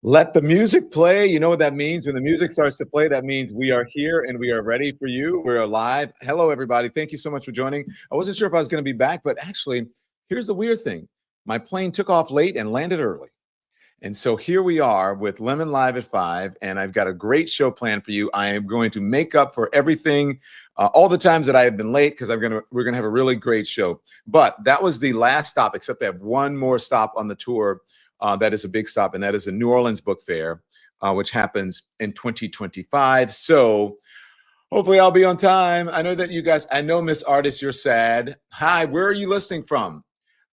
Let the music play. You know what that means? When the music starts to play, that means we are here and we are ready for you. We're alive. Hello, everybody. Thank you so much for joining. I wasn't sure if I was going to be back, but actually, here's the weird thing. My plane took off late and landed early. And so here we are with Lemon Live at 5, and I've got a great show planned for you. I am going to make up for everything, all the times that I have been late, because we're gonna have a really great show. But that was the last stop, except I have one more stop on the tour. That is a big stop, and that is the New Orleans Book Fair, which happens in 2025. So hopefully I'll be on time. I know that you guys, I know Miss Artist, you're sad. Hi, where are you listening from?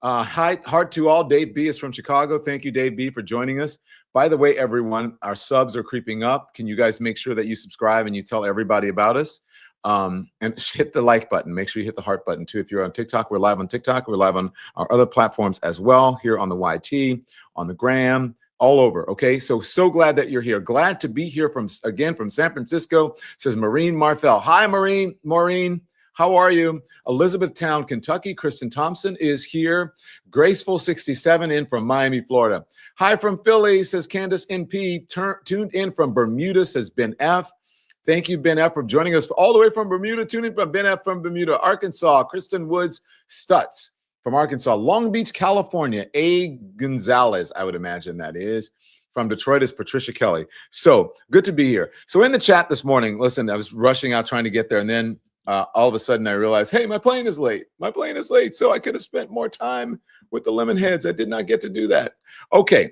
Hi, heart to all. Dave B is from Chicago. Thank you, Dave B, for joining us. By the way, everyone, our subs are creeping up. Can you guys make sure that you subscribe and you tell everybody about us? And hit the like button. Make sure you hit the heart button too. If you're on TikTok, we're live on TikTok. We're live on our other platforms as well, here on the YT, on the Gram, all over. Okay, so glad that you're here. Glad to be here from San Francisco, says Maureen Marfell. Hi, Maureen. How are you? Elizabethtown, Kentucky. Kristen Thompson is here. Graceful 67 in from Miami, Florida. Hi from Philly, says Candace NP. Tuned in from Bermuda, says Ben F. Thank you, Ben F, for joining us all the way from Bermuda. Tuning from Ben F from Bermuda. Arkansas, Kristen Woods Stutz from Arkansas. Long Beach, California. A. Gonzalez, I would imagine that is. From Detroit is Patricia Kelly. So good to be here. So in the chat this morning, listen, I was rushing out trying to get there, and then all of a sudden I realized, hey, my plane is late. My plane is late. So I could have spent more time with the Lemonheads. I did not get to do that. Okay,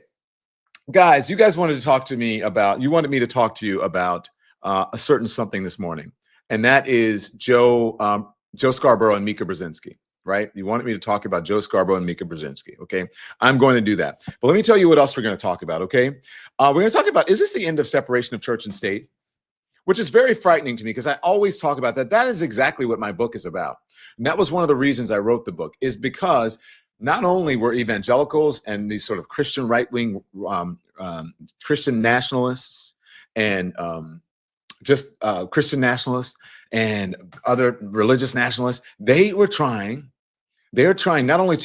guys, you guys wanted to talk to me about, you wanted me to talk to you about a certain something this morning. And that is Joe Scarboro and Mika Brzezinski, right? You wanted me to talk about Joe Scarboro and Mika Brzezinski, okay? I'm going to do that. But let me tell you what else we're going to talk about, okay? We're going to talk about, is this the end of separation of church and state? Which is very frightening to me because I always talk about that. That is exactly what my book is about. And that was one of the reasons I wrote the book, is because not only were evangelicals and these sort of Christian right-wing Christian nationalists and Christian nationalists and other religious nationalists, they're trying not only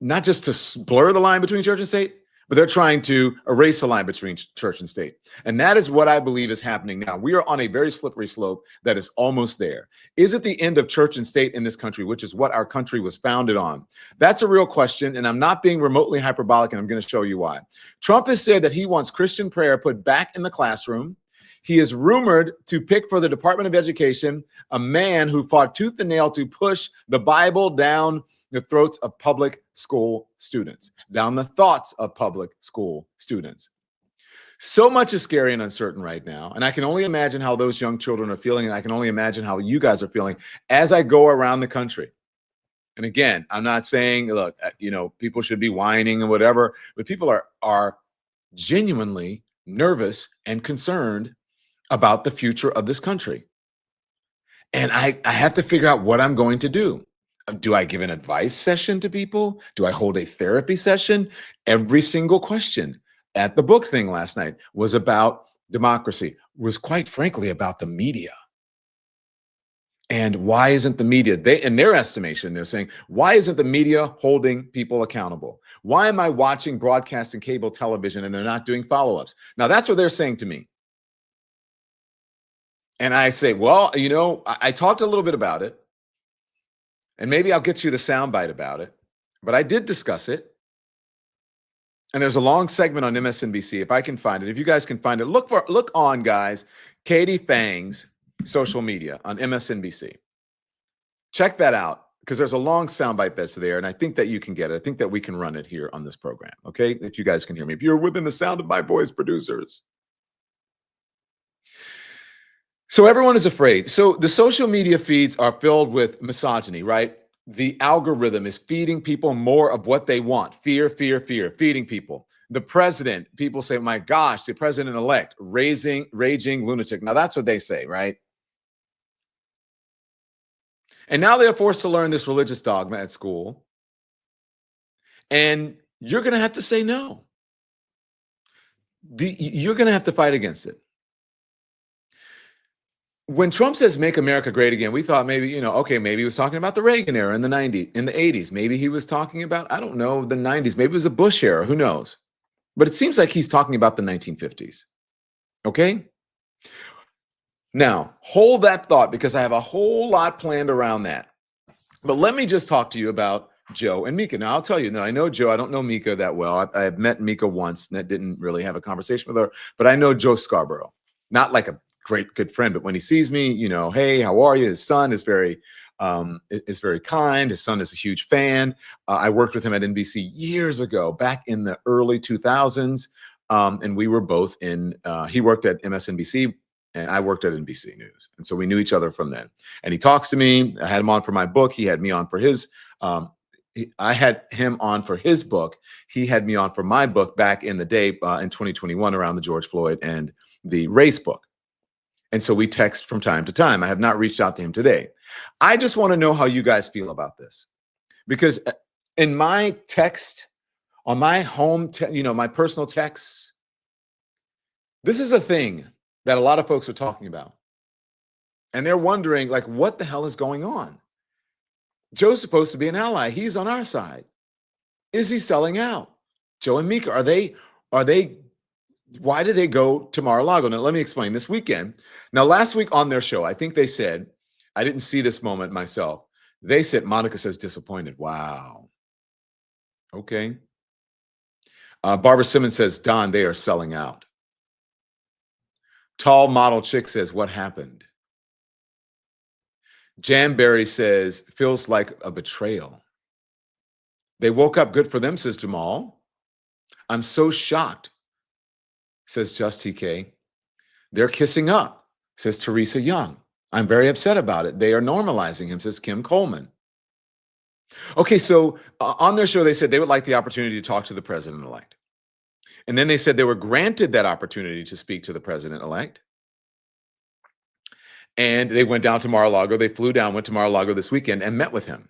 not just to blur the line between church and state, but they're trying to erase the line between church and state. And that is what I believe is happening now. We are on a very slippery slope that is almost there. Is it the end of church and state in this country, which is what our country was founded on? That's a real question, and I'm not being remotely hyperbolic, and I'm going to show you why. Trump has said that he wants Christian prayer put back in the classroom. He is rumored to pick for the Department of Education a man who fought tooth and nail to push the Bible down the throats of public school students, down the thoughts of public school students. So much is scary and uncertain right now. And I can only imagine how those young children are feeling. And I can only imagine how you guys are feeling as I go around the country. And again, I'm not saying, look, people should be whining and whatever, but people are genuinely nervous and concerned about the future of this country. And I have to figure out what I'm going to do. Do I give an advice session to people? Do I hold a therapy session? Every single question at the book thing last night was about democracy, was quite frankly about the media. And why isn't the media, in their estimation, they're saying, why isn't the media holding people accountable? Why am I watching broadcast and cable television and they're not doing follow-ups? Now, that's what they're saying to me. And I say, well, I talked a little bit about it. And maybe I'll get you the soundbite about it, but I did discuss it. And there's a long segment on MSNBC. If I can find it, if you guys can find it, look on, guys, Katie Fang's social media on MSNBC. Check that out, because there's a long soundbite that's there, and I think that you can get it. I think that we can run it here on this program, okay? If you guys can hear me. If you're within the sound of my voice, producers. So everyone is afraid. So the social media feeds are filled with misogyny, right? The algorithm is feeding people more of what they want. Fear, fear, fear, feeding people. The president, people say, my gosh, the president-elect, raging lunatic. Now that's what they say, right? And now they're forced to learn this religious dogma at school. And you're going to have to say no. You're going to have to fight against it. when Trump says "Make America Great Again," we thought maybe, okay, maybe he was talking about the Reagan era in the 90s, in the 80s. Maybe he was talking about, I don't know, the 90s. Maybe it was a Bush era. Who knows? But it seems like he's talking about the 1950s. Okay? Now, hold that thought because I have a whole lot planned around that. But let me just talk to you about Joe and Mika. Now, I'll tell you, now I know Joe. I don't know Mika that well. I have met Mika once and didn't really have a conversation with her, but I know Joe Scarboro. Not like a great, good friend, but when he sees me, hey, how are you? His son is very kind. His son is a huge fan. I worked with him at NBC years ago, back in the early 2000s. And we were both he worked at MSNBC and I worked at NBC News. And so we knew each other from then. And he talks to me. I had him on for my book. He had me on for his, I had him on for his book. He had me on for my book back in the day in 2021 around the George Floyd and the race book. And so we text from time to time. I have not reached out to him today. I just want to know how you guys feel about this. Because in my text, on my home, my personal texts, this is a thing that a lot of folks are talking about. And they're wondering, like, what the hell is going on? Joe's supposed to be an ally. He's on our side. Is he selling out? Joe and Mika, why did they go to Mar-a-Lago? Now, let me explain. This weekend, now last week on their show, I think they said, I didn't see this moment myself. They said, Monica says disappointed. Wow. Okay. Barbara Simmons says, Don, they are selling out. Tall model chick says, what happened? Janberry says, feels like a betrayal. They woke up good for them, says Jamal. I'm so shocked, says Just TK. They're kissing up, says Teresa Young. I'm very upset about it. They are normalizing him, says Kim Coleman. Okay, so on their show, they said they would like the opportunity to talk to the president-elect. And then they said they were granted that opportunity to speak to the president-elect. And they went down to Mar-a-Lago. They flew down, went to Mar-a-Lago this weekend and met with him.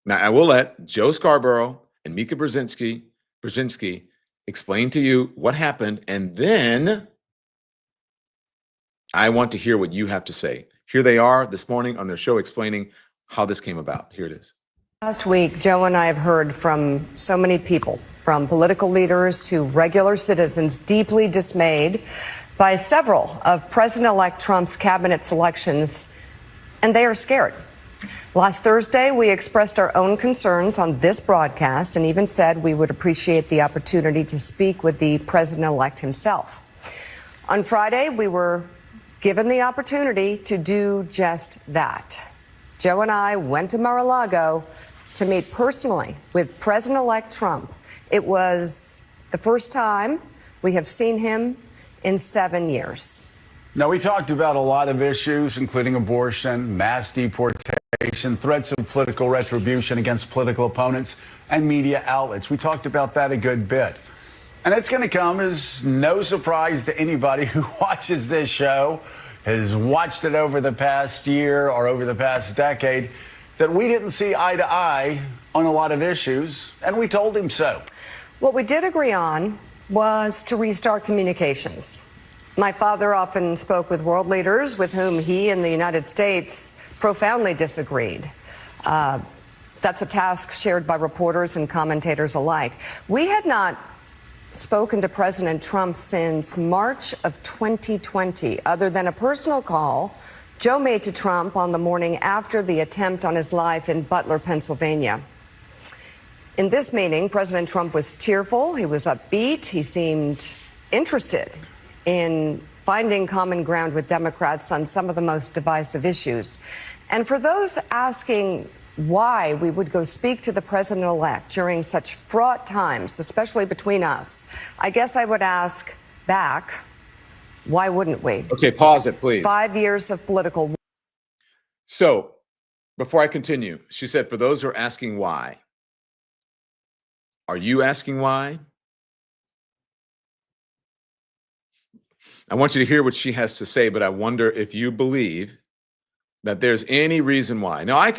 Now, I will let Joe Scarboro and Mika Brzezinski explain to you what happened. And then I want to hear what you have to say. Here they are this morning on their show explaining how this came about. Here it is. Last week, Joe and I have heard from so many people, from political leaders to regular citizens, deeply dismayed by several of President-elect Trump's cabinet selections, and they are scared. Last Thursday, we expressed our own concerns on this broadcast and even said we would appreciate the opportunity to speak with the president-elect himself. On Friday, we were given the opportunity to do just that. Joe and I went to Mar-a-Lago to meet personally with President-elect Trump. It was the first time we have seen him in 7 years. Now, we talked about a lot of issues, including abortion, mass deportation, threats of political retribution against political opponents and media outlets. We talked about that a good bit. And it's going to come as no surprise to anybody who watches this show, has watched it over the past year or over the past decade, that we didn't see eye to eye on a lot of issues, and we told him so. What we did agree on was to restart communications. My father often spoke with world leaders with whom he and the United States profoundly disagreed. That's a task shared by reporters and commentators alike. We had not spoken to President Trump since March of 2020, other than a personal call Joe made to Trump on the morning after the attempt on his life in Butler, Pennsylvania. In this meeting, President Trump was cheerful, he was upbeat, he seemed interested in finding common ground with Democrats on some of the most divisive issues. And for those asking why we would go speak to the president-elect during such fraught times, especially between us, I guess I would ask back, why wouldn't we? Okay, pause it, please. 5 years of political. So before I continue, she said, for those who are asking why, are you asking why? I want you to hear what she has to say, but I wonder if you believe that there's any reason why. Now, I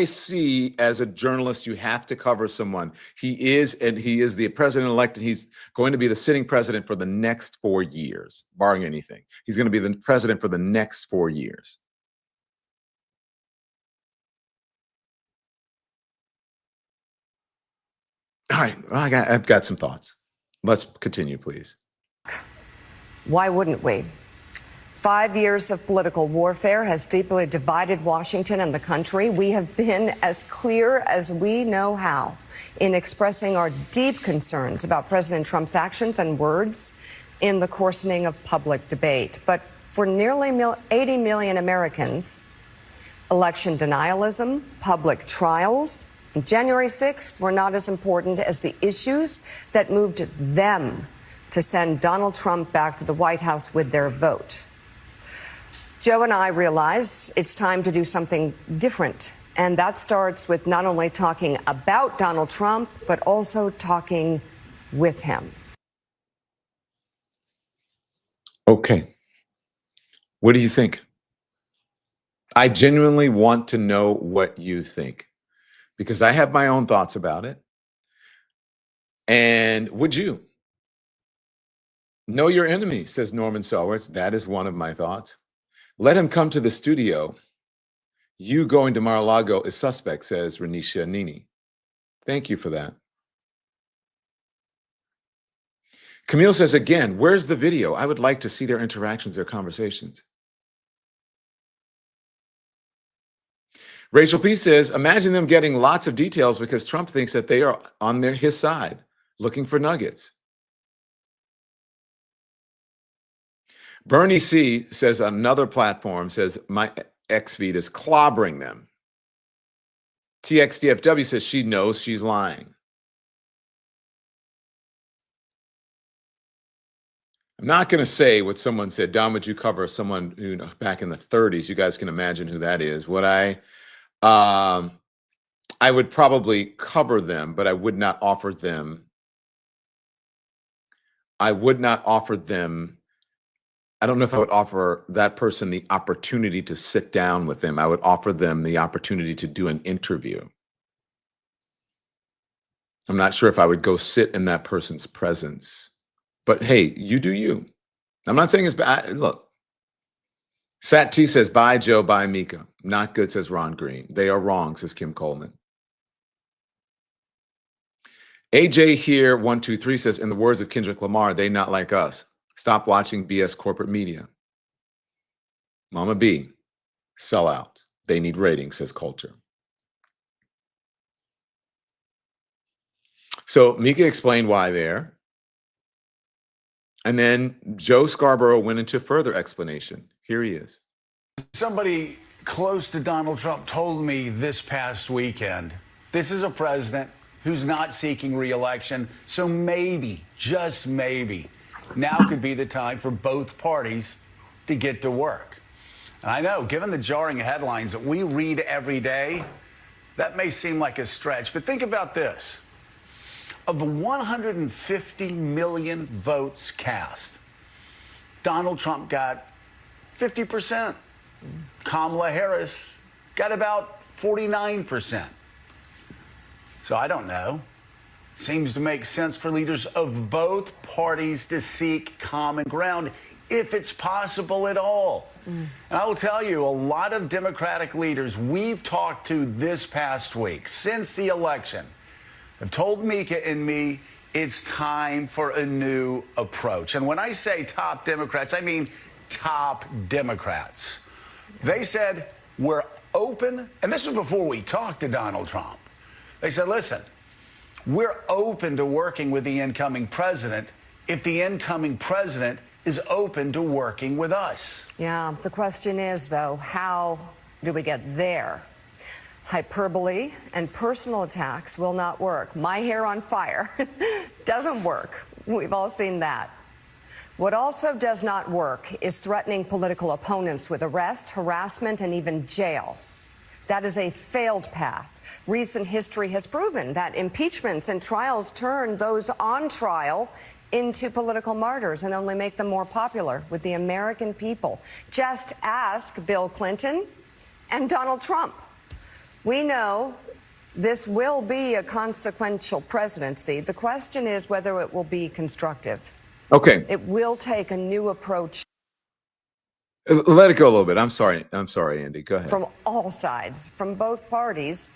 see as a journalist, you have to cover someone. He is the president-elect, and he's going to be the sitting president for the next 4 years, barring anything. He's going to be the president for the next 4 years. All right, I've got some thoughts. Let's continue, please. Why wouldn't we? 5 years of political warfare has deeply divided Washington and the country. We have been as clear as we know how in expressing our deep concerns about President Trump's actions and words in the coarsening of public debate. But for nearly 80 million Americans, election denialism, public trials, and January 6th were not as important as the issues that moved them to send Donald Trump back to the White House with their vote. Joe and I realize it's time to do something different. And that starts with not only talking about Donald Trump, but also talking with him. Okay. What do you think? I genuinely want to know what you think, because I have my own thoughts about it. And would you? Know your enemy, says Norman Sowers. That is one of my thoughts. Let him come to the studio. You going to Mar-a-Lago is suspect, says Renisha Nini. Thank you for that. Camille says, again, where's the video? I would like to see their interactions, their conversations. Rachel P. says, imagine them getting lots of details because Trump thinks that they are on his side, looking for nuggets. Bernie C. says, another platform says, my X feed is clobbering them. TXDFW says she knows she's lying. I'm not going to say what someone said. Don, would you cover someone back in the 30s? You guys can imagine who that is. I would probably cover them, but I would not offer them. I don't know if I would offer that person the opportunity to sit down with them. I would offer them the opportunity to do an interview. I'm not sure if I would go sit in that person's presence. But hey, you do you. I'm not saying it's bad. Look, Sat T says, bye, Joe, bye, Mika. Not good, says Ron Green. They are wrong, says Kim Coleman. AJ here, 123 says, in the words of Kendrick Lamar, they not like us. Stop watching BS corporate media. Mama B, sell out. They need ratings, says Culture. So Mika explained why there. And then Joe Scarboro went into further explanation. Here he is. Somebody close to Donald Trump told me this past weekend, this is a president who's not seeking re-election, so maybe, just maybe, now could be the time for both parties to get to work. And I know, given the jarring headlines that we read every day, that may seem like a stretch, but think about this. Of the 150 million votes cast, Donald Trump got 50%. Kamala Harris got about 49%. So I don't know. Seems to make sense for leaders of both parties to seek common ground, if it's possible at all. And I will tell you, a lot of Democratic leaders we've talked to this past week, since the election, have told Mika and me it's time for a new approach. And when I say top Democrats, I mean top Democrats. They said, we're open, and this was before we talked to Donald Trump. They said, listen, we're open to working with the incoming president if the incoming president is open to working with us. Yeah, the question is, though, how do we get there? Hyperbole and personal attacks will not work. My hair on fire doesn't work. We've all seen that. What also does not work is threatening political opponents with arrest, harassment, and even jail. That is a failed path. Recent history has proven that impeachments and trials turn those on trial into political martyrs and only make them more popular with the American people. Just ask Bill Clinton, and Donald Trump. We know this will be a consequential presidency. The question is whether it will be constructive. Okay. It will take a new approach. Let it go a little bit. I'm sorry, Andy. Go ahead. From all sides, from both parties,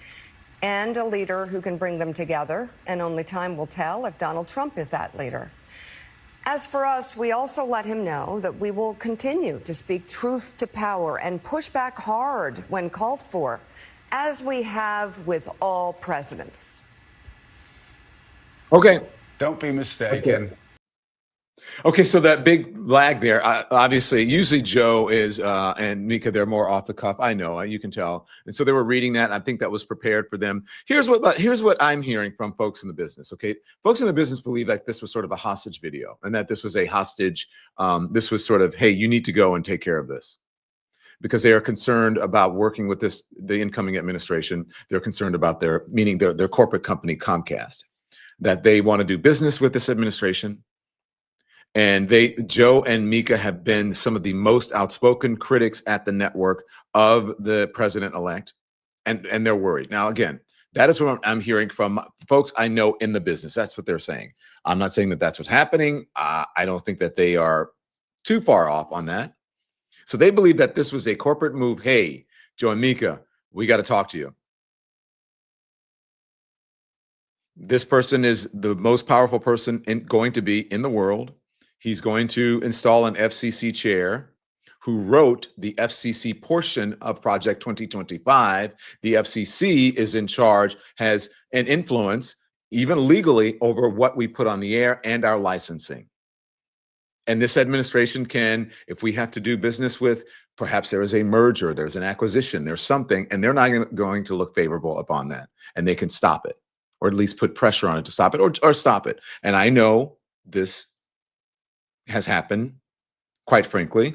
and a leader who can bring them together. And only time will tell if Donald Trump is that leader. As for us, we also let him know that we will continue to speak truth to power and push back hard when called for, as we have with all presidents. Okay. Don't be mistaken. Okay, so that big lag there, obviously, usually Joe is and Mika, they're more off the cuff. I know, you can tell. And so they were reading that. I think that was prepared for them. Here's what I'm hearing from folks in the business, okay? Folks in the business believe that this was sort of a hostage video and that this was a hostage. This was sort of, hey, you need to go and take care of this. Because they are concerned about working with the incoming administration. They're concerned about their corporate company, Comcast, that they want to do business with this administration. And Joe and Mika have been some of the most outspoken critics at the network of the president-elect, and they're worried. Now, again, that is what I'm hearing from folks I know in the business. That's what they're saying. I'm not saying that that's what's happening. I don't think that they are too far off on that. So they believe that this was a corporate move. Hey, Joe and Mika, we got to talk to you. This person is the most powerful person going to be in the world. He's going to install an FCC chair who wrote the FCC portion of Project 2025. The FCC is in charge, has an influence, even legally, over what we put on the air and our licensing. And this administration can, if we have to do business with, perhaps there is a merger, there's an acquisition, there's something, and they're not going to look favorable upon that. And they can stop it, or at least put pressure on it to stop it, or stop it. And I know this has happened, quite frankly,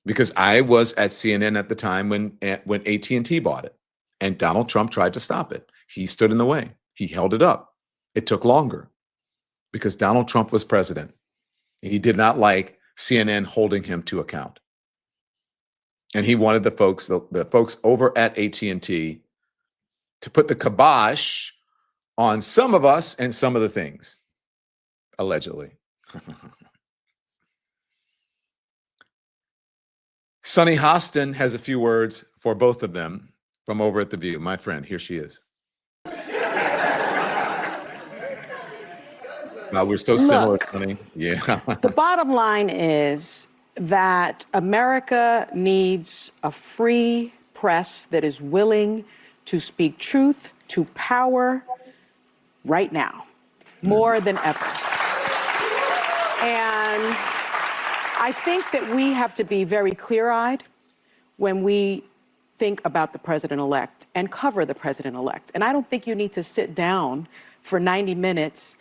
because I was at CNN at the time when AT&T bought it, and Donald Trump tried to stop it. He stood in the way. He held it up. It took longer because Donald Trump was president. He did not like CNN holding him to account, and he wanted the folks over at AT&T to put the kibosh on some of us and some of the things, allegedly. Sunny Hostin has a few words for both of them from over at The View. My friend, here she is. We're so similar, Sunny. Yeah. The bottom line is that America needs a free press that is willing to speak truth to power right now, more than ever. And I think that we have to be very clear-eyed when we think about the president-elect and cover the president-elect. And I don't think you need to sit down for 90 minutes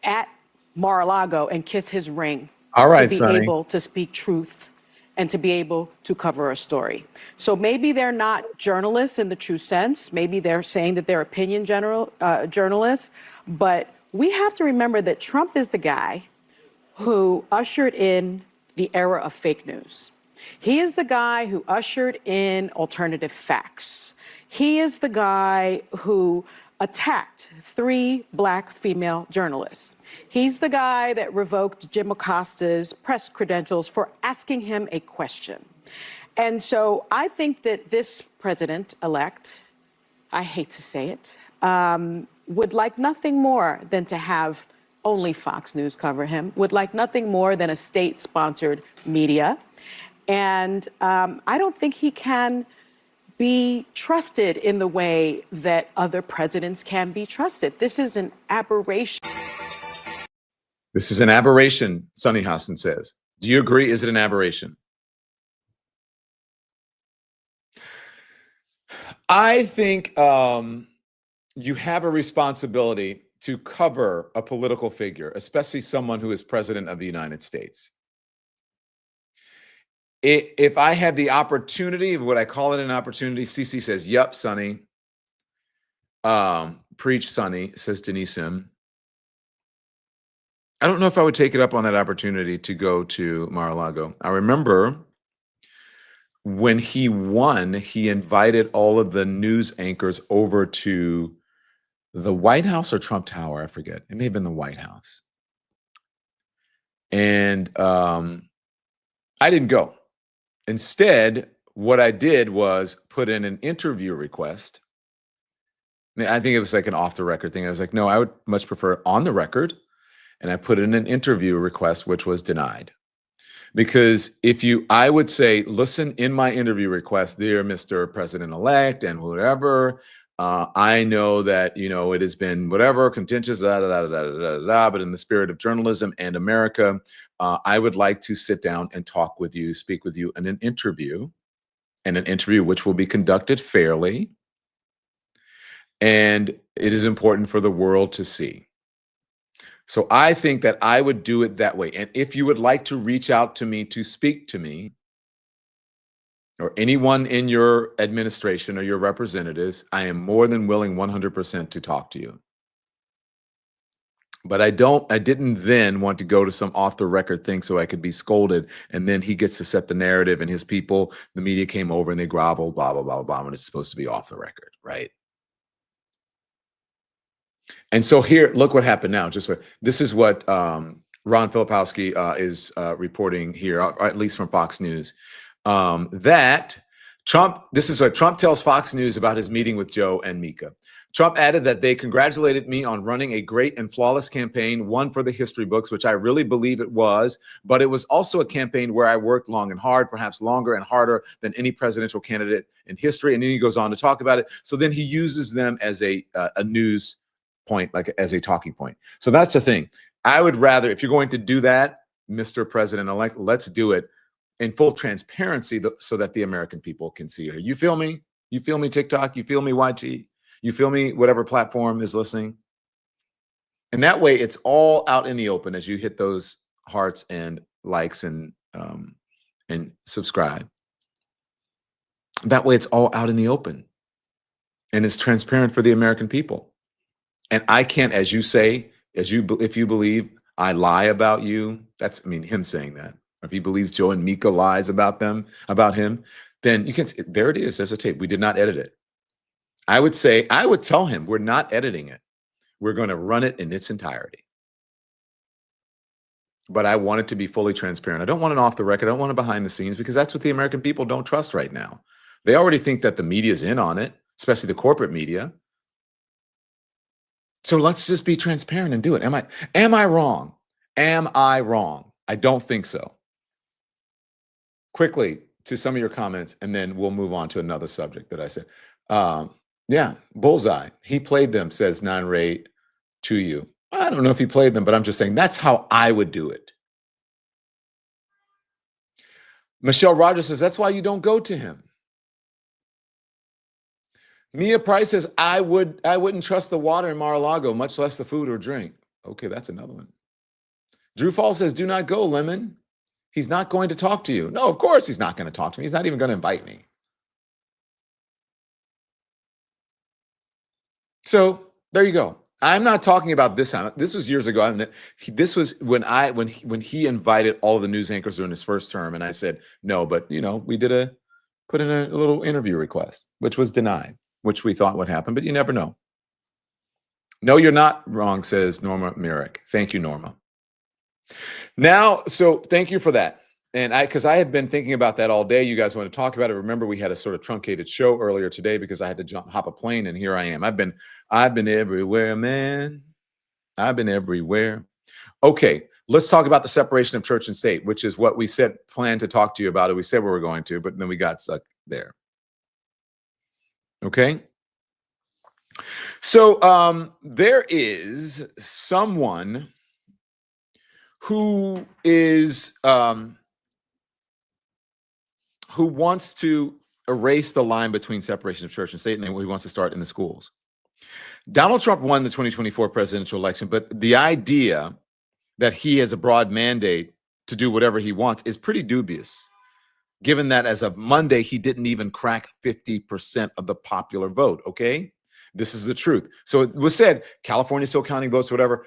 at Mar-a-Lago and kiss his ring to be able to speak truth and to be able to cover a story. So maybe they're not journalists in the true sense. Maybe they're saying that they're opinion journalists. But we have to remember that Trump is the guy who ushered in the era of fake news. He is the guy who ushered in alternative facts. He is the guy who attacked 3 Black female journalists. He's the guy that revoked Jim Acosta's press credentials for asking him a question. And so I think that this president-elect, I hate to say it, would like nothing more than to have only Fox News cover him, would like nothing more than a state-sponsored media. And I don't think he can be trusted in the way that other presidents can be trusted. This is an aberration. This is an aberration, Sunny Hostin says. Do you agree? Is it an aberration? I think you have a responsibility to cover a political figure, especially someone who is president of the United States. If I had the opportunity, would I call it an opportunity? Cece says, yep, Sonny. Preach, Sonny, says Denise Sim. I don't know if I would take it up on that opportunity to go to Mar-a-Lago. I remember when he won, he invited all of the news anchors over to the White House or Trump Tower. I forget. It may have been the White House. And I didn't go. Instead, what I did was put in an interview request. I think it was like an off the record thing. I was like, no, I would much prefer on the record. And I put in an interview request, which was denied. Because I would say, listen, in my interview request, dear Mr. President-elect and whatever, I know that, it has been whatever, contentious, but in the spirit of journalism and America, I would like to sit down and talk with you, speak with you in an interview which will be conducted fairly. And it is important for the world to see. So I think that I would do it that way. And if you would like to reach out to me to speak to me, or anyone in your administration or your representatives, I am more than willing 100% to talk to you. But I didn't then want to go to some off the record thing so I could be scolded. And then he gets to set the narrative and his people, the media came over and they groveled, blah, blah, blah, blah, when it's supposed to be off the record, right? And so here, look what happened now. This is what Ron Filipowski is reporting here, or at least from Fox News, that Trump tells Fox News about his meeting with Joe and Mika. Trump added that they congratulated me on running a great and flawless campaign, one for the history books, which I really believe it was, but it was also a campaign where I worked long and hard, perhaps longer and harder than any presidential candidate in history. And then he goes on to talk about it. So then he uses them as a news point, like as a talking point. So that's the thing. I would rather, if you're going to do that, Mr. President-elect, let's do it in full transparency so that the American people can see it. You feel me? You feel me, TikTok? You feel me, YT? You feel me, whatever platform is listening? And that way it's all out in the open as you hit those hearts and likes and subscribe. That way it's all out in the open and it's transparent for the American people. And I can't, as you say, if you believe I lie about you, him saying that. Or if he believes Joe and Mika lies about him, then you can, there it is. There's a tape. We did not edit it. I would tell him, we're not editing it. We're going to run it in its entirety. But I want it to be fully transparent. I don't want it off the record. I don't want it behind the scenes, because that's what the American people don't trust right now. They already think that the media is in on it, especially the corporate media. So let's just be transparent and do it. Am I wrong? Am I wrong? I don't think so. Quickly to some of your comments, and then we'll move on to another subject that I said. Yeah, bullseye. He played them, says 9Ray to you. I don't know if he played them, but I'm just saying that's how I would do it. Michelle Rogers says, that's why you don't go to him. Mia Price says, I wouldn't trust the water in Mar-a-Lago, much less the food or drink. Okay, that's another one. Drew Fall says, do not go, Lemon. He's not going to talk to you. No, of course he's not going to talk to me. He's not even going to invite me. So there you go. I'm not talking about this time. This was years ago. This was when he invited all the news anchors during his first term, and I said no. But we put in a little interview request, which was denied, which we thought would happen. But you never know. No, you're not wrong, says Norma Merrick. Thank you, Norma. Now, so thank you for that. And because I had been thinking about that all day. You guys want to talk about it. Remember, we had a sort of truncated show earlier today because I had to hop a plane, and here I am. I've been everywhere, man. I've been everywhere. Okay, let's talk about the separation of church and state, which is what we planned to talk to you about. We said we were going to, but then we got stuck there. Okay. So there is someone who is who wants to erase the line between separation of church and state, and he wants to start in the schools. Donald Trump won the 2024 presidential election, but the idea that he has a broad mandate to do whatever he wants is pretty dubious, given that as of Monday, he didn't even crack 50% of the popular vote, okay? This is the truth. So it was said, California's still counting votes, whatever.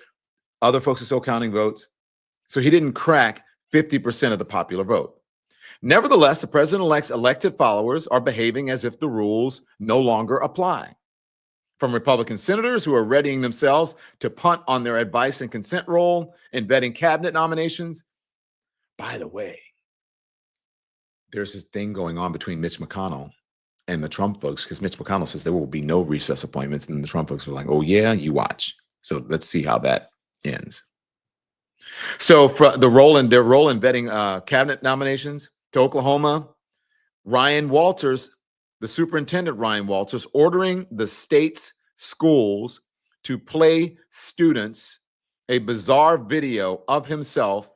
Other folks are still counting votes. So he didn't crack 50% of the popular vote. Nevertheless, the president-elect's elected followers are behaving as if the rules no longer apply. From Republican senators who are readying themselves to punt on their advice and consent role in vetting cabinet nominations. By the way, there's this thing going on between Mitch McConnell and the Trump folks, because Mitch McConnell says there will be no recess appointments, and the Trump folks are like, oh yeah, you watch. So let's see how that ends. So for their role in vetting cabinet nominations to Oklahoma, Ryan Walters, the superintendent Ryan Walters, ordering the state's schools to play students a bizarre video of himself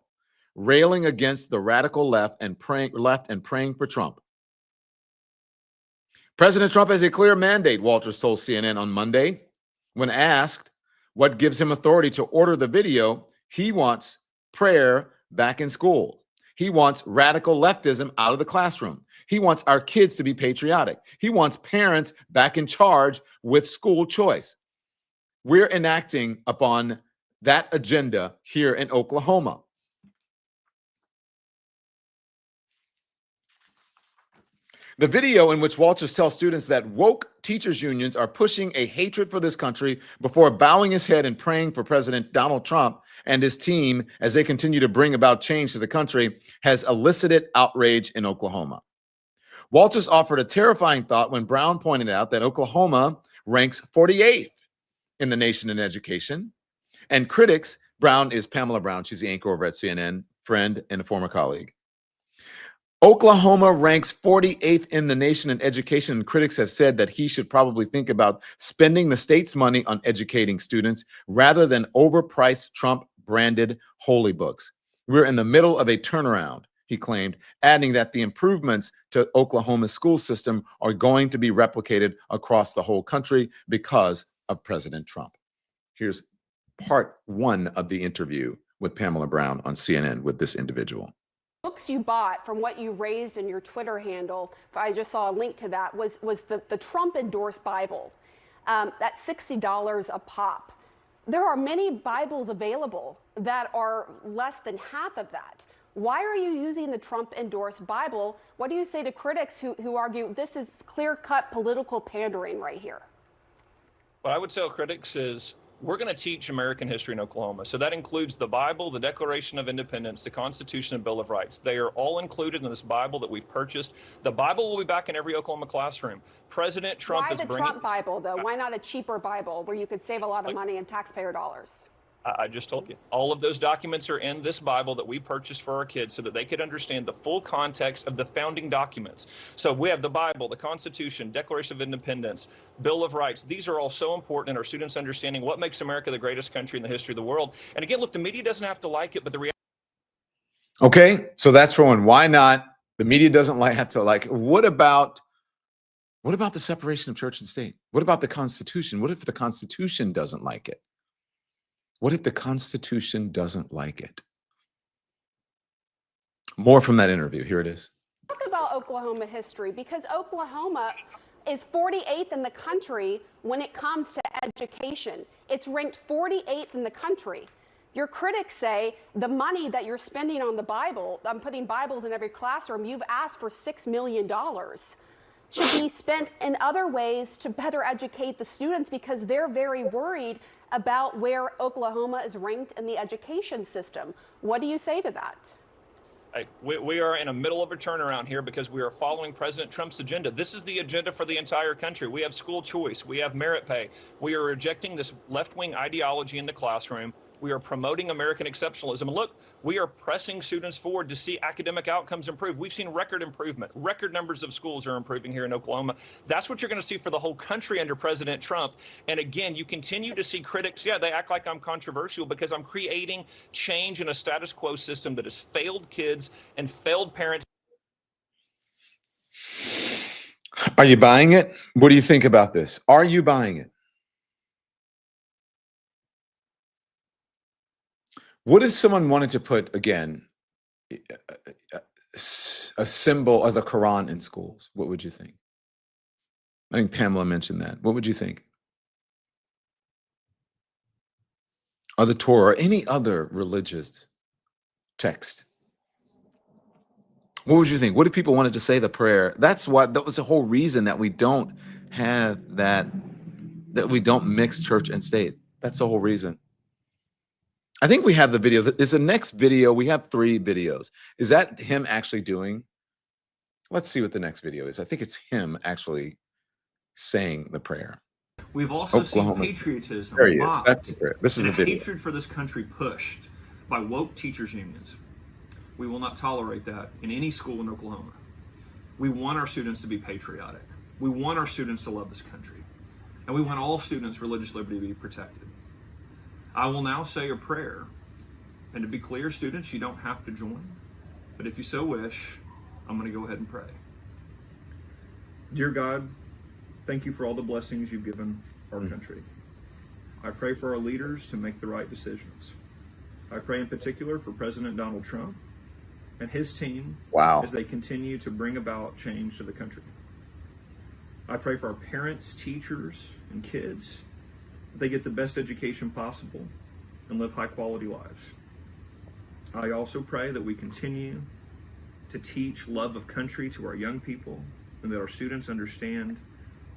railing against the radical left and praying for Trump. President Trump has a clear mandate, Walters told CNN on Monday. When asked what gives him authority to order the video, he wants prayer back in school. He wants radical leftism out of the classroom. He wants our kids to be patriotic. He wants parents back in charge with school choice. We're enacting upon that agenda here in Oklahoma. The video in which Walters tells students that woke teachers unions are pushing a hatred for this country before bowing his head and praying for President Donald Trump and his team as they continue to bring about change to the country has elicited outrage in Oklahoma. Walters offered a terrifying thought when Brown pointed out that Oklahoma ranks 48th in the nation in education. And critics, Brown is Pamela Brown. She's the anchor over at CNN, friend and a former colleague. Oklahoma ranks 48th in the nation in education, and critics have said that he should probably think about spending the state's money on educating students rather than overpriced Trump-branded holy books. We're in the middle of a turnaround, he claimed, adding that the improvements to Oklahoma's school system are going to be replicated across the whole country because of President Trump. Here's part one of the interview with Pamela Brown on CNN with this individual. Books you bought from what you raised in your Twitter handle, I just saw a link to that, was the Trump endorsed Bible. That's $60 a pop. There are many Bibles available that are less than half of that. Why are you using the Trump endorsed Bible? What do you say to critics who argue this is clear-cut political pandering right here? What I would tell critics is we're going to teach American history in Oklahoma. So that includes the Bible, the Declaration of Independence, the Constitution and Bill of Rights. They are all included in this Bible that we've purchased. The Bible will be back in every Oklahoma classroom. President Trump is bringing... Why the Trump Bible, though? Why not a cheaper Bible where you could save a lot of money in taxpayer dollars? I just told you. All of those documents are in this Bible that we purchased for our kids so that they could understand the full context of the founding documents. So we have the Bible, the Constitution, Declaration of Independence, Bill of Rights. These are all so important in our students understanding what makes America the greatest country in the history of the world. And again, look, the media doesn't have to like it, but the reality... Okay, so that's for one. Why not? The media doesn't have to like it. What about the separation of church and state? What about the Constitution? What if the Constitution doesn't like it? What if the Constitution doesn't like it? More from that interview. Here it is. Talk about Oklahoma history, because Oklahoma is 48th in the country when it comes to education. It's ranked 48th in the country. Your critics say the money that you're spending on the Bible, I'm putting Bibles in every classroom, you've asked for $6 million, should be spent in other ways to better educate the students because they're very worried about where Oklahoma is ranked in the education system. What do you say to that? We are in the middle of a turnaround here because we are following President Trump's agenda. This is the agenda for the entire country. We have school choice. We have merit pay. We are rejecting this left-wing ideology in the classroom. We are promoting American exceptionalism. And look, we are pressing students forward to see academic outcomes improve. We've seen record improvement. Record numbers of schools are improving here in Oklahoma. That's what you're going to see for the whole country under President Trump. And again, you continue to see critics. Yeah, they act like I'm controversial because I'm creating change in a status quo system that has failed kids and failed parents. Are you buying it? What do you think about this? Are you buying it? What if someone wanted to put, again, a symbol of the Quran in schools? What would you think? I think Pamela mentioned that. What would you think? Or the Torah or any other religious text? What would you think? What if people wanted to say the prayer? That was the whole reason that we don't have that we don't mix church and state. That's the whole reason. I think we have the video. Is the next video? We have 3 videos. Is that him actually doing? Let's see what the next video is. I think it's him actually saying the prayer. We've also Oklahoma. seen patriotism There he is. mocked That's the prayer. This is and the video. hatred for this country pushed by woke teachers unions. We will not tolerate that in any school in Oklahoma. We want our students to be patriotic. We want our students to love this country. And we want all students' religious liberty to be protected. I will now say a prayer. And to be clear, students, you don't have to join. But if you so wish, I'm going to go ahead and pray. Dear God, thank you for all the blessings you've given our country. I pray for our leaders to make the right decisions. I pray in particular for President Donald Trump and his team as they continue to bring about change to the country. I pray for our parents, teachers, and kids that they get the best education possible and live high quality lives. I also pray that we continue to teach love of country to our young people and that our students understand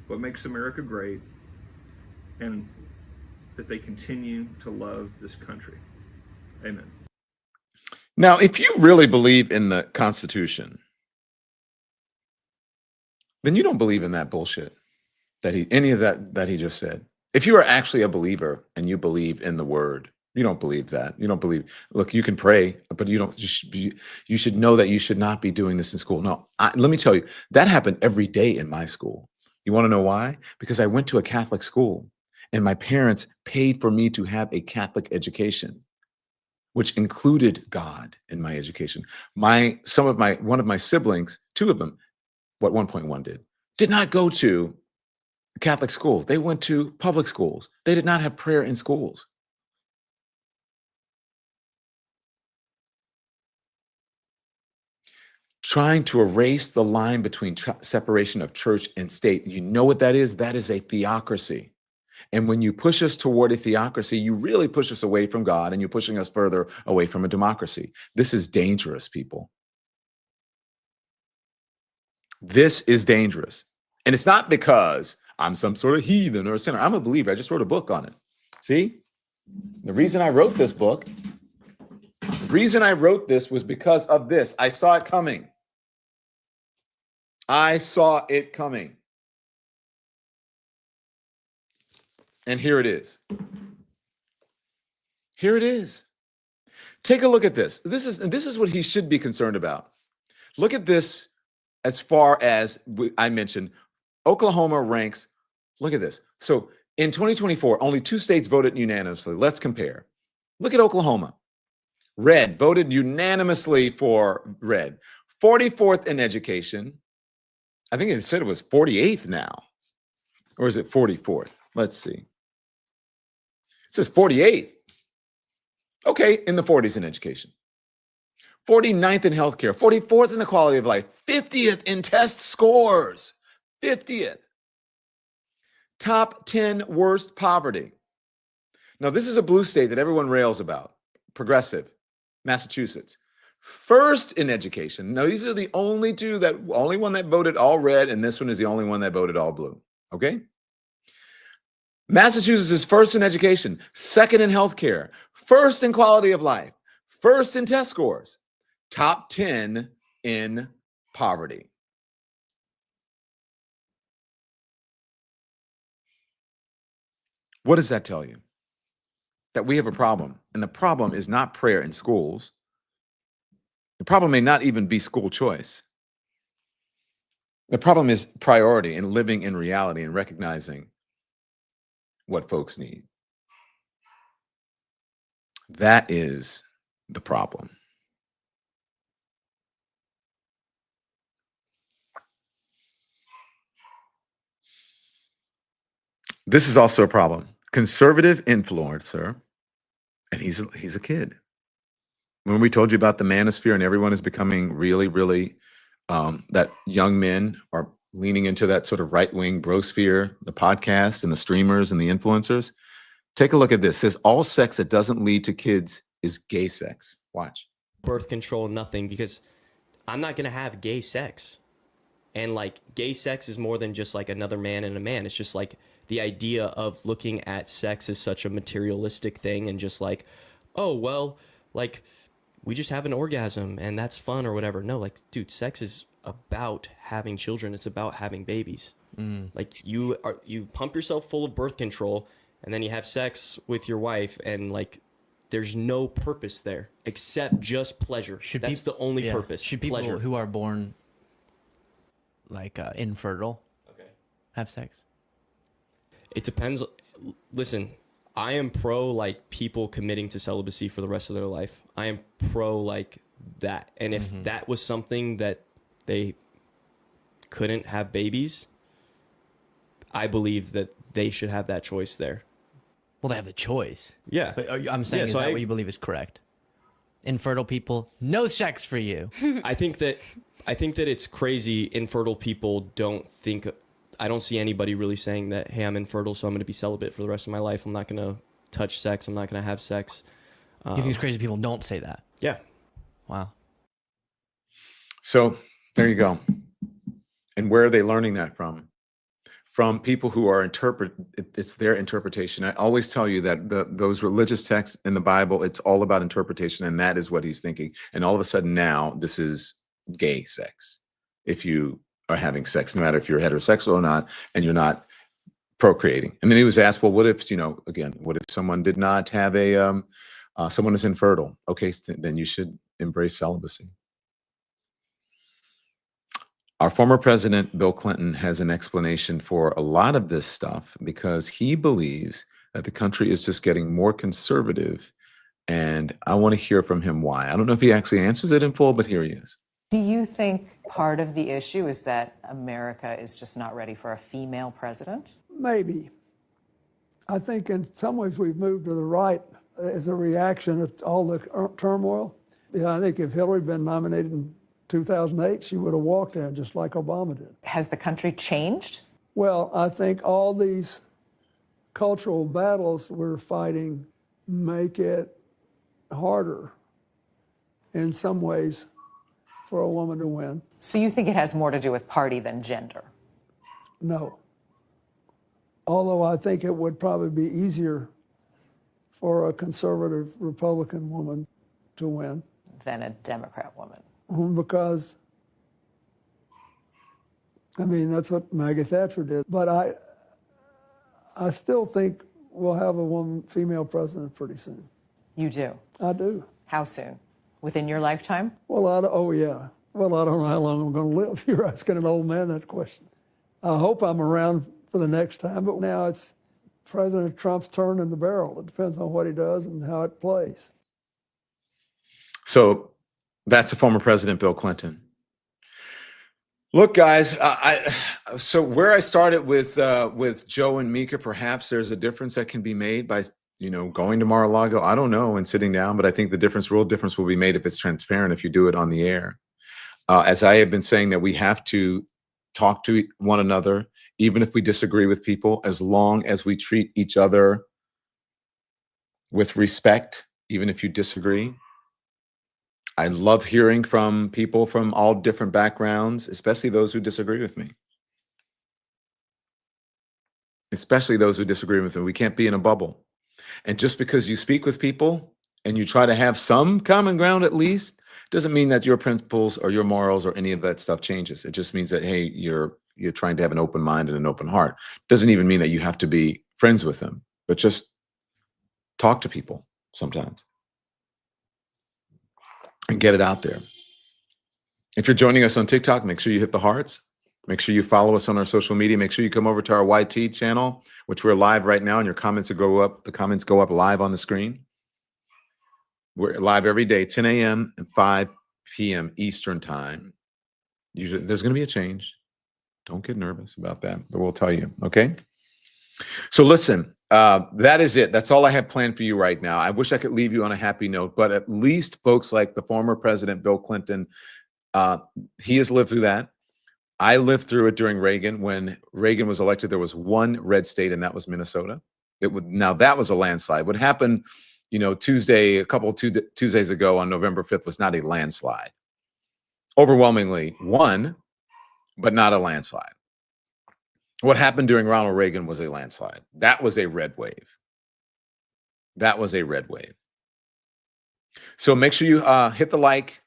what makes America great and that they continue to love this country. Amen. Now, if you really believe in the Constitution, then you don't believe in that bullshit that any of that he just said. If you are actually a believer and you believe in the word, you don't believe that. You don't believe, look, you can pray, but you should know that you should not be doing this in school. No, let me tell you, that happened every day in my school. You want to know why? Because I went to a Catholic school and my parents paid for me to have a Catholic education, which included God in my education. One of my siblings, 2 of them, 1.1 did not go to Catholic school. They went to public schools. They did not have prayer in schools. Trying to erase the line between separation of church and state. You know what that is? That is a theocracy. And when you push us toward a theocracy, you really push us away from God and you're pushing us further away from a democracy. This is dangerous, people. This is dangerous. And it's not because I'm some sort of heathen or a sinner. I'm a believer. I just wrote a book on it. See? The reason I wrote this book, the reason I wrote this was because of this. I saw it coming. I saw it coming. And here it is. Here it is. Take a look at this. This is what he should be concerned about. Look at this. As far as I mentioned, Oklahoma ranks. Look at this. So in 2024, only 2 states voted unanimously. Let's compare. Look at Oklahoma. Red voted unanimously for red. 44th in education. I think it said it was 48th now. Or is it 44th? Let's see. It says 48th. Okay, in the 40s in education. 49th in healthcare. 44th in the quality of life. 50th in test scores. 50th. Top 10 worst poverty. Now, this is a blue state that everyone rails about. Progressive. Massachusetts. First in education. Now, these are the only one that voted all red, and this one is the only one that voted all blue. Okay? Massachusetts is first in education, second in healthcare, first in quality of life, first in test scores, top 10 in poverty. What does that tell you? That we have a problem. And the problem is not prayer in schools. The problem may not even be school choice. The problem is priority and living in reality and recognizing what folks need. That is the problem. This is also a problem. Conservative influencer, and he's a kid. When we told you about the manosphere and everyone is becoming really, really, that young men are leaning into that sort of right-wing brosphere, the podcast and the streamers and the influencers. Take a look at this. It says all sex that doesn't lead to kids is gay sex. Watch. Birth control, nothing, because I'm not going to have gay sex. And like gay sex is more than just like another man and a man. It's just like the idea of looking at sex as such a materialistic thing and just like, oh, well, like we just have an orgasm and that's fun or whatever. No, like, dude, sex is about having children. It's about having babies. Like you pump yourself full of birth control and then you have sex with your wife and like there's no purpose there except just pleasure. That's the only purpose. Should people pleasure. who are born like infertile have sex? It depends. Listen, I am pro like people committing to celibacy for the rest of their life. I am pro like that. And if that was something that they couldn't have babies, I believe that they should have that choice there. Well, they have the choice. Yeah. But I'm saying, is that what you believe is correct? Infertile people, no sex for you. I think that it's crazy. Infertile people I don't see anybody really saying that, hey, I'm infertile, so I'm going to be celibate for the rest of my life. I'm not going to touch sex. I'm not going to have sex. You think it's crazy people don't say that? Yeah. Wow. So there you go. And where are they learning that from? From people who are it's their interpretation. I always tell you that those religious texts in the Bible, it's all about interpretation, and that is what he's thinking. And all of a sudden now, this is gay sex. If you are having sex, no matter if you're heterosexual or not, and you're not procreating. And then he was asked, well, what if, again, what if someone did not have someone is infertile? Okay, then you should embrace celibacy. Our former president, Bill Clinton, has an explanation for a lot of this stuff because he believes that the country is just getting more conservative. And I want to hear from him why. I don't know if he actually answers it in full, but here he is. Do you think part of the issue is that America is just not ready for a female president? Maybe. I think in some ways we've moved to the right as a reaction to all the turmoil. I think if Hillary had been nominated in 2008, she would have walked in just like Obama did. Has the country changed? Well, I think all these cultural battles we're fighting make it harder in some ways for a woman to win. So you think it has more to do with party than gender? No. Although I think it would probably be easier for a conservative Republican woman to win than a Democrat woman. Because, I mean, that's what Maggie Thatcher did. But I still think we'll have a female president pretty soon. You do? I do. How soon? Within your lifetime? Well, oh yeah. Well, I don't know how long I'm going to live. You're asking an old man that question. I hope I'm around for the next time, but now it's President Trump's turn in the barrel. It depends on what he does and how it plays. So that's the former president, Bill Clinton. Look, guys, so where I started with Joe and Mika, perhaps there's a difference that can be made by, going to Mar-a-Lago. I don't know, and sitting down, but I think the real difference will be made if it's transparent, if you do it on the air. As I have been saying that we have to talk to one another, even if we disagree with people, as long as we treat each other with respect, even if you disagree. I love hearing from people from all different backgrounds, especially those who disagree with me. Especially those who disagree with me. We can't be in a bubble. And just because you speak with people and you try to have some common ground at least, doesn't mean that your principles or your morals or any of that stuff changes. It just means that, hey, you're trying to have an open mind and an open heart. Doesn't even mean that you have to be friends with them, but just talk to people sometimes. And get it out there. If you're joining us on TikTok, make sure you hit the hearts. Make sure you follow us on our social media. Make sure you come over to our YT channel, which we're live right now, and your comments will go up. The comments go up live on the screen. We're live every day, 10 a.m. and 5 p.m. Eastern time. Usually, there's going to be a change. Don't get nervous about that, but we'll tell you, okay? So listen, that is it. That's all I have planned for you right now. I wish I could leave you on a happy note, but at least folks like the former president, Bill Clinton, he has lived through that. I lived through it during Reagan. When Reagan was elected, there was one red state, and that was Minnesota. Now that was a landslide. What happened, a couple Tuesdays ago on November 5th was not a landslide. overwhelmingly won, but not a landslide. What happened during Ronald Reagan was a landslide. That was a red wave. That was a red wave. So make sure you hit the like,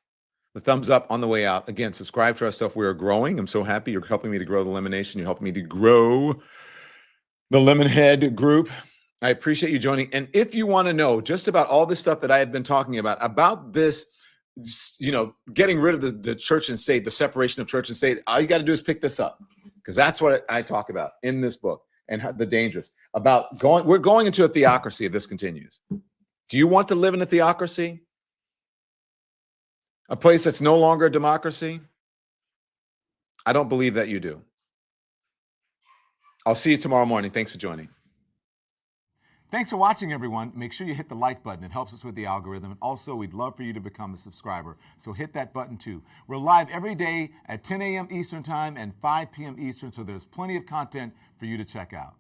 the thumbs up on the way out. Again, subscribe to our stuff. We are growing. I'm so happy you're helping me to grow the Lemon Nation. You're helping me to grow the Lemonhead group. I appreciate you joining. And if you want to know just about all this stuff that I have been talking about this, getting rid of the church and state, the separation of church and state, all you got to do is pick this up, because that's what I talk about in this book, and the dangerous about we're going into a theocracy if this continues. Do you want to live in a theocracy? A place that's no longer a democracy? I don't believe that you do. I'll see you tomorrow morning. Thanks for joining. Thanks for watching, everyone. Make sure you hit the like button. It helps us with the algorithm. And also, we'd love for you to become a subscriber. So hit that button too. We're live every day at 10 a.m. Eastern Time and 5 p.m. Eastern, so there's plenty of content for you to check out.